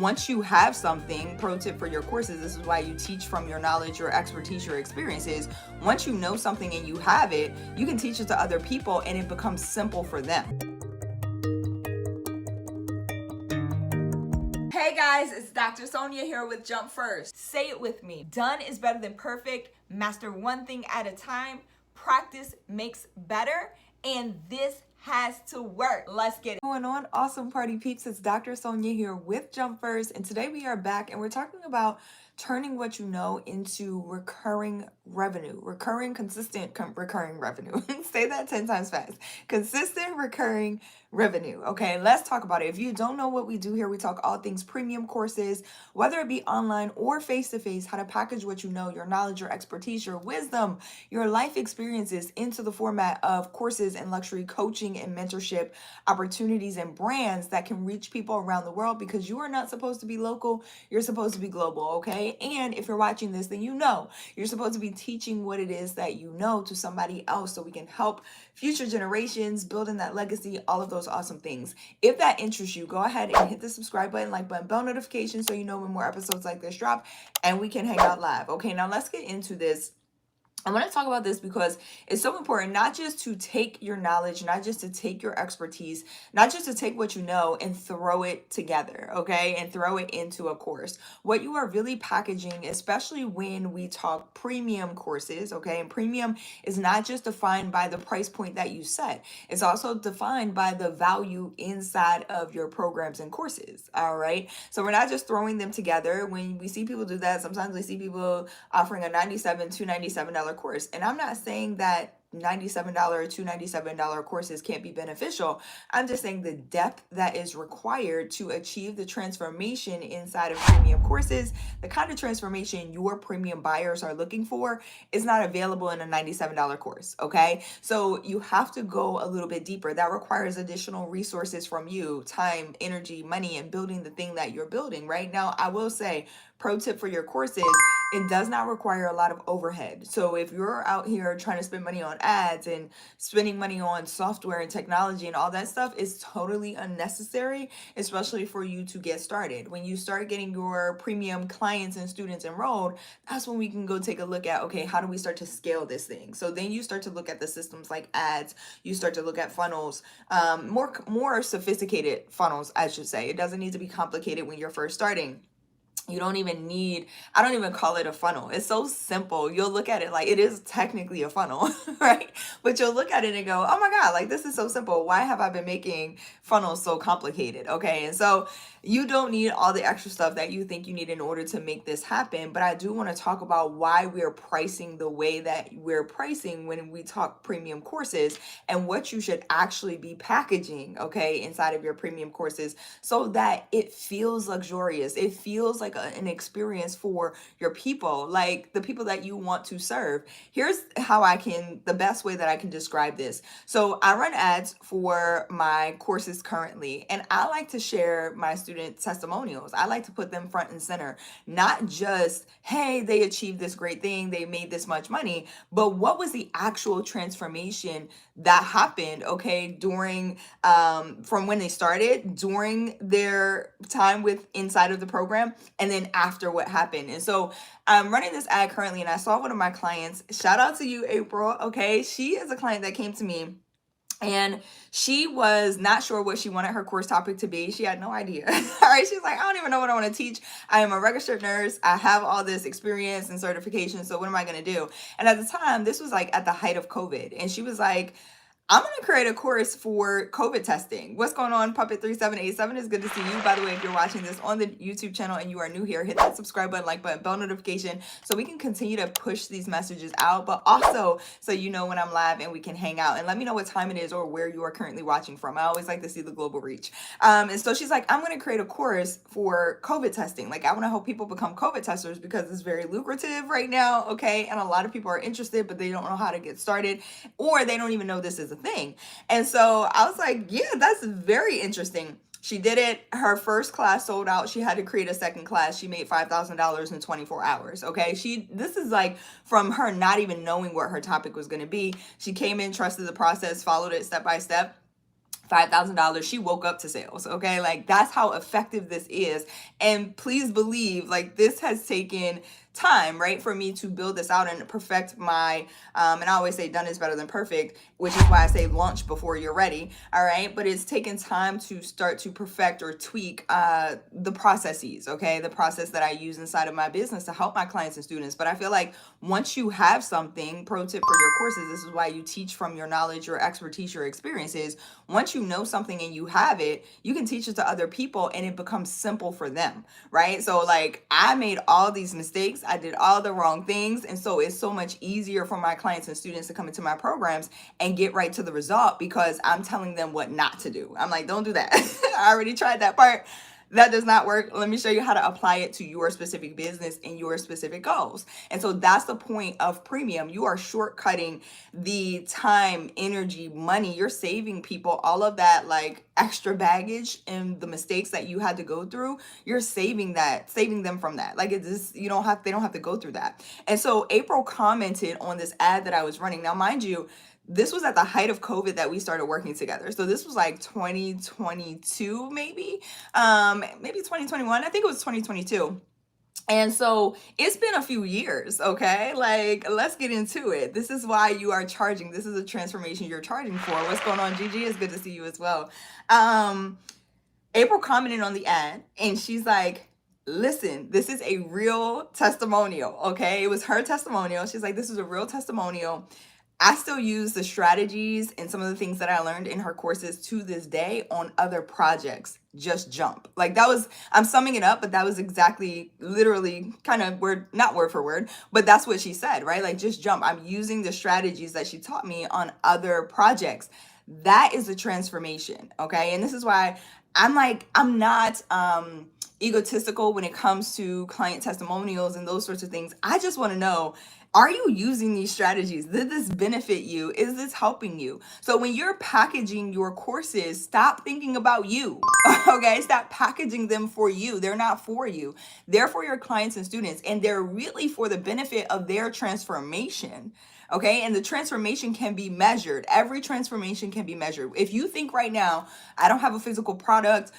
Once you have something, pro tip for your courses, this is why you teach from your knowledge, your expertise, your experiences. Once you know something and you have it, you can teach it to other people and it becomes simple for them. Hey guys, it's Dr. Sonia here with Jump First. Say it with me. Done is better than perfect. Master one thing at a time. Practice makes better. And this has to work. Let's get it going on. Awesome party peeps. It's Dr. Sonia here with Jump First. And today we are back and we're talking about turning what you know into recurring revenue, consistent recurring revenue. Say that 10 times fast. Consistent recurring revenue. Okay, let's talk about it. If you don't know what we do here, we talk all things premium courses, whether it be online or face-to-face, how to package what you know, your knowledge, your expertise, your wisdom, your life experiences into the format of courses and luxury coaching and mentorship opportunities and brands that can reach people around the world, because you are not supposed to be local, you're supposed to be global, okay? And if you're watching this, then you know you're supposed to be teaching what it is that you know to somebody else so we can help future generations, building that legacy, all of those awesome things. If that interests you, go ahead and hit the subscribe button, like button, bell notification so you know when more episodes like this drop and we can hang out live. Okay, now let's get into this. I want to talk about this because it's so important, not just to take your knowledge, not just to take your expertise, not just to take what you know and throw it together, okay, and throw it into a course. What you are really packaging, especially when we talk premium courses, okay, and premium is not just defined by the price point that you set. It's also defined by the value inside of your programs and courses, all right? So we're not just throwing them together. When we see people do that, sometimes we see people offering a $97, $297 course. And I'm not saying that $97 or $297 courses can't be beneficial. I'm just saying the depth that is required to achieve the transformation inside of premium courses, the kind of transformation your premium buyers are looking for, is not available in a $97 course, okay? So you have to go a little bit deeper. That requires additional resources from you, time, energy, money, and building the thing that you're building. Right now, I will say, pro tip for your courses, it does not require a lot of overhead. So if you're out here trying to spend money on ads and spending money on software and technology and all that stuff, is totally unnecessary, especially for you to get started. When you start getting your premium clients and students enrolled, that's when we can go take a look at, okay, how do we start to scale this thing? So then you start to look at the systems like ads, you start to look at funnels, more sophisticated funnels, I should say. It doesn't need to be complicated when you're first starting. You don't even need, I don't even call it a funnel. It's so simple. You'll look at it like it is technically a funnel, right? But you'll look at it and go, oh my God, like this is so simple. Why have I been making funnels so complicated? Okay. And so you don't need all the extra stuff that you think you need in order to make this happen. But I do want to talk about why we're pricing the way that we're pricing when we talk premium courses, and what you should actually be packaging, okay, inside of your premium courses so that it feels luxurious. It feels like an experience for your people, like the people that you want to serve. Here's how the best way that I can describe this. So I run ads for my courses currently, and I like to share my student testimonials. I like to put them front and center, not just, hey, they achieved this great thing, they made this much money, but what was the actual transformation that happened, okay, during, from when they started, during their time with inside of the program, and then after what happened. And so I'm running this ad currently, and I saw one of my clients, shout out to you, April, okay? She is a client that came to me, and she was not sure what she wanted her course topic to be. She had no idea. All right. She's like, I don't even know what I want to teach. I am a registered nurse. I have all this experience and certification. So what am I going to do? And at the time, this was like at the height of COVID. And she was like, I'm going to create a course for COVID testing. What's going on, Puppet3787? It's good to see you. By the way, if you're watching this on the YouTube channel and you are new here, hit that subscribe button, like button, bell notification so we can continue to push these messages out, but also so you know when I'm live and we can hang out. And let me know what time it is or where you are currently watching from. I always like to see the global reach. And so she's like, I'm going to create a course for COVID testing. Like, I want to help people become COVID testers because it's very lucrative right now, okay? And a lot of people are interested, but they don't know how to get started, or they don't even know this is a thing. And so I was like, yeah, that's very interesting. She did it. Her first class sold out. She had to create a second class. She made $5,000 in 24 hours. Okay. This is like from her not even knowing what her topic was going to be. She came in, trusted the process, followed it step by step. $5,000. She woke up to sales. Okay. Like that's how effective this is. And please believe, like, this has taken time, right, for me to build this out and perfect my, and I always say done is better than perfect, which is why I say launch before you're ready. All right. But it's taken time to start to perfect or tweak the processes. Okay. The process that I use inside of my business to help my clients and students. But I feel like once you have something, pro tip for your courses, this is why you teach from your knowledge, your expertise, your experiences. Once you know something and you have it, you can teach it to other people and it becomes simple for them, right? So like I made all these mistakes. I did all the wrong things. And so it's so much easier for my clients and students to come into my programs and get right to the result because I'm telling them what not to do. I'm like, don't do that. I already tried that part. That does not work. Let me show you how to apply it to your specific business and your specific goals. And so that's the point of premium. You are shortcutting the time, energy, money. You're saving people all of that like extra baggage and the mistakes that you had to go through. You're saving them from that. Like it's just, they don't have to go through that. And so April commented on this ad that I was running. Now, mind you, this was at the height of COVID that we started working together. So this was like 2022, maybe 2021. I think it was 2022. And so it's been a few years, okay? Like, let's get into it. This is why you are charging. This is a transformation you're charging for. What's going on, Gigi? It's good to see you as well. April commented on the ad and she's like, listen, this is a real testimonial, okay? It was her testimonial. She's like, this is a real testimonial. I still use the strategies and some of the things that I learned in her courses to this day on other projects. Just jump. Like I'm summing it up, but that was exactly literally kind of not word for word, but that's what she said, right? Like just jump. I'm using the strategies that she taught me on other projects. That is a transformation. Okay. And this is why I'm not egotistical when it comes to client testimonials and those sorts of things. I just want to know, are you using these strategies? Did this benefit you? Is this helping you? So when you're packaging your courses, stop thinking about you, okay? Stop packaging them for you. They're not for you. They're for your clients and students, and they're really for the benefit of their transformation. Okay. And the transformation can be measured. Every transformation can be measured. If you think right now, I don't have a physical product,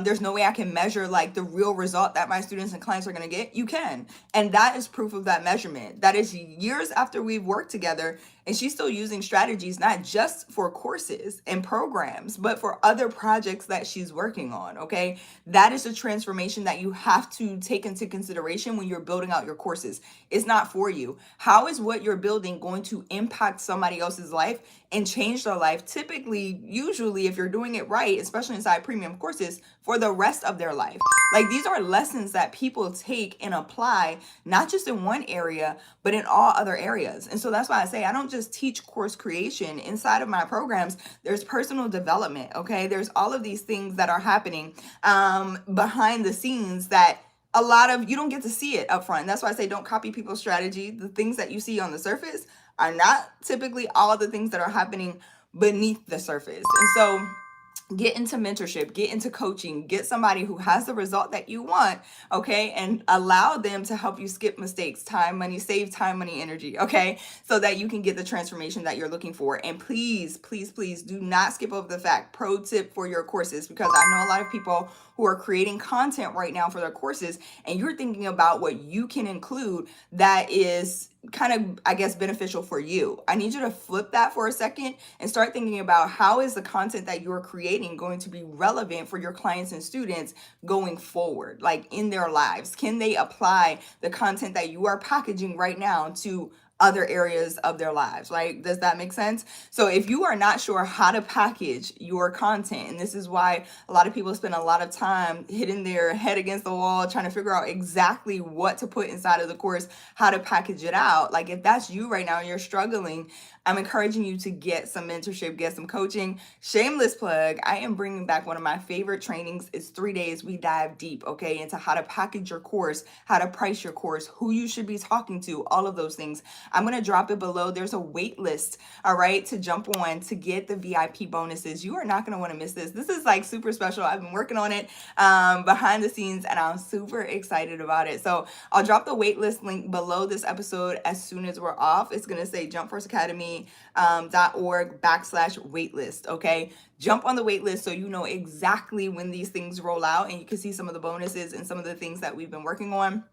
there's no way I can measure like the real result that my students and clients are going to get, you can. And that is proof of that measurement. That is years after we've worked together. And she's still using strategies, not just for courses and programs, but for other projects that she's working on. Okay. That is a transformation that you have to take into consideration when you're building out your courses. It's not for you. How is what you're building going to impact somebody else's life and change their life? Typically, usually, if you're doing it right, especially inside premium courses, for the rest of their life. Like these are lessons that people take and apply, not just in one area, but in all other areas. And so that's why I say I don't just teach course creation. Inside of my programs, there's personal development, okay? There's all of these things that are happening behind the scenes that a lot of you don't get to see it up front. And that's why I say don't copy people's strategy. The things that you see on the surface are not typically all the things that are happening beneath the surface. And so get into mentorship, get into coaching, get somebody who has the result that you want, okay? And allow them to help you skip mistakes, time, money, save time, money, energy, okay? So that you can get the transformation that you're looking for. And please, please, please do not skip over the fact, pro tip for your courses, because I know a lot of people who are creating content right now for their courses, and you're thinking about what you can include that is kind of, I guess, beneficial for you. I need you to flip that for a second and start thinking about how is the content that you're creating going to be relevant for your clients and students going forward, like in their lives. Can they apply the content that you are packaging right now to other areas of their lives, right? Does that make sense? So if you are not sure how to package your content, and this is why a lot of people spend a lot of time hitting their head against the wall, trying to figure out exactly what to put inside of the course, how to package it out. Like if that's you right now and you're struggling, I'm encouraging you to get some mentorship, get some coaching. Shameless plug, I am bringing back one of my favorite trainings. It's 3 days. We dive deep, okay, into how to package your course, how to price your course, who you should be talking to, all of those things. I'm going to drop it below. There's a wait list, all right, to jump on to get the VIP bonuses. You are not going to want to miss this. This is like super special. I've been working on it behind the scenes and I'm super excited about it. So I'll drop the wait list link below this episode as soon as we're off. It's going to say Jump First Academy academy.org/waitlist. Okay, jump on the waitlist so you know exactly when these things roll out, and you can see some of the bonuses and some of the things that we've been working on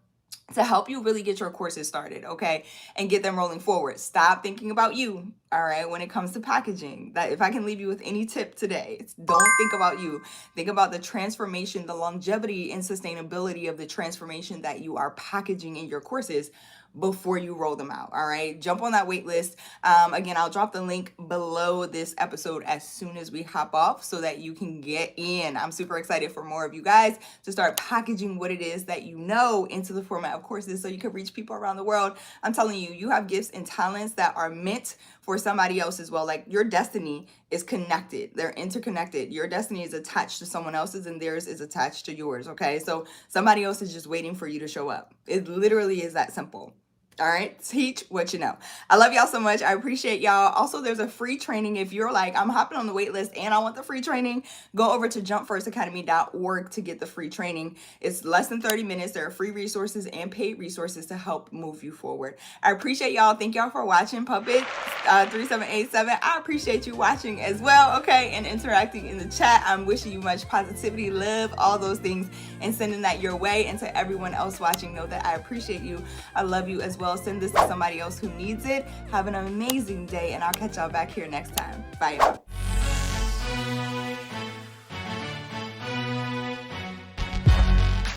to help you really get your courses started, okay, and get them rolling forward. Stop thinking about you, all right, when it comes to packaging. That if I can leave you with any tip today, it's don't think about you. Think about the transformation, the longevity and sustainability of the transformation that you are packaging in your courses before you roll them out. All right, jump on that wait list. Again, I'll drop the link below this episode as soon as we hop off so that you can get in. I'm super excited for more of you guys to start packaging what it is that you know into the format of courses so you can reach people around the world. I'm telling you, you have gifts and talents that are meant for somebody else as well. Like your destiny is connected. They're interconnected. Your destiny is attached to someone else's and theirs is attached to yours. Okay, so somebody else is just waiting for you to show up. It literally is that simple. All right, teach what you know. I love y'all so much. I appreciate y'all. Also, there's a free training. If you're like, I'm hopping on the wait list and I want the free training, go over to jumpfirstacademy.org to get the free training. It's less than 30 minutes. There are free resources and paid resources to help move you forward. I appreciate y'all. Thank y'all for watching. Puppet 3787. I appreciate you watching as well, okay, and interacting in the chat. I'm wishing you much positivity, love, all those things, and sending that your way. And to everyone else watching, know that I appreciate you. I love you as well. Send this to somebody else who needs it. Have an amazing day, and I'll catch y'all back here next time. Bye, y'all.